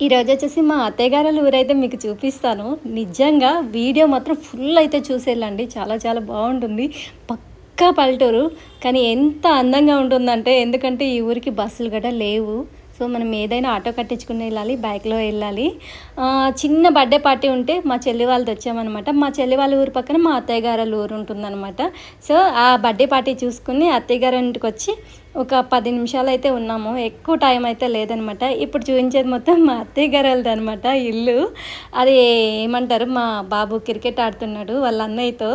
ఈరోజు వచ్చేసి మా అత్తయ్య గారి ఊరైతే మీకు చూపిస్తాను. నిజంగా వీడియో మాత్రం ఫుల్ అయితే చూసేయాలండి. చాలా చాలా బాగుంటుంది. పక్కా పల్లెటూరు, కానీ ఎంత అందంగా ఉంటుందంటే, ఎందుకంటే ఈ ఊరికి బస్సులు గట్రా లేవు. సో మనం ఏదైనా ఆటో కట్టించుకుని వెళ్ళాలి, బైక్లో వెళ్ళాలి. చిన్న బర్త్డే పార్టీ ఉంటే మా చెల్లి వాళ్ళతో వచ్చామన్నమాట. మా చెల్లి వాళ్ళ ఊరు పక్కన మా అత్తయ్య గారి ఊరు ఉంటుందన్నమాట. సో ఆ బర్త్డే పార్టీ చూసుకుని అత్తయ్య గారి ఇంటికి వచ్చి ఒక 10 నిమిషాలు అయితే ఉన్నాము. ఎక్కువ టైం అయితే లేదనమాట. ఇప్పుడు చూపించేది మొత్తం మా అత్తయ్య గారు అనమాట ఇల్లు. అది ఏమంటారు, మా బాబు క్రికెట్ ఆడుతున్నాడు వాళ్ళ అన్నయ్యతో.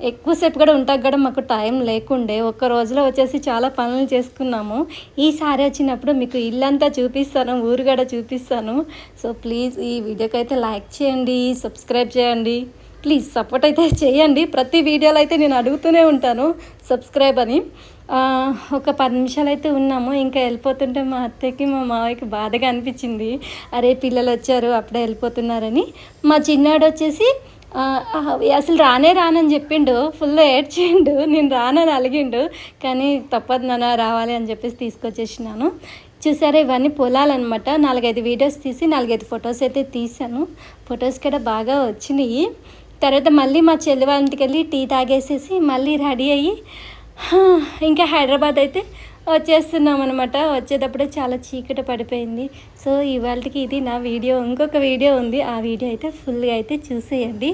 ఎక్కువసేపు కూడా ఉంటాక కూడా మాకు టైం లేకుండే, ఒక్క రోజులో వచ్చేసి చాలా పనులు చేసుకున్నాము. ఈసారి వచ్చినప్పుడు మీకు ఇల్లంతా చూపిస్తాను, ఊరు కూడా చూపిస్తాను. సో ప్లీజ్ ఈ వీడియోకి అయితే లైక్ చేయండి, సబ్స్క్రైబ్ చేయండి. ప్లీజ్ సపోర్ట్ అయితే చేయండి. ప్రతి వీడియోలో అయితే నేను అడుగుతూనే ఉంటాను సబ్స్క్రైబ్ అని. ఒక 10 నిమిషాలు అయితే ఉన్నాము. ఇంకా వెళ్ళిపోతుంటే మా అత్తయ్యకి మా మావయ్యకి బాధగా అనిపించింది. అరే పిల్లలు వచ్చారు అప్పుడే వెళ్ళిపోతున్నారని. మా చిన్నాడు వచ్చేసి అసలు రానని చెప్పిండు, ఫుల్ ఏడ్చిండు. నేను రానని అలిగిండు, కానీ తప్పదు నాన్న రావాలి అని చెప్పేసి తీసుకొచ్చేసినాను. చూసారా, ఇవన్నీ పొలాలన్నమాట. 4-5 వీడియోస్ తీసి 4-5 ఫొటోస్ అయితే తీసాను. ఫొటోస్ కూడా బాగా వచ్చినాయి. తర్వాత మళ్ళీ మా చెల్లి వాళ్ళ ఇంటికి వెళ్ళి టీ తాగేసేసి మళ్ళీ రెడీ అయ్యి ఇంకా హైదరాబాద్ అయితే వచ్చేస్తున్నాం అనమాట. వచ్చేటప్పుడే చాలా చీకటి పడిపోయింది. సో ఇవాళకి ఇది నా వీడియో. ఇంకొక వీడియో ఉంది, ఆ వీడియో అయితే ఫుల్గా అయితే చూసేయండి.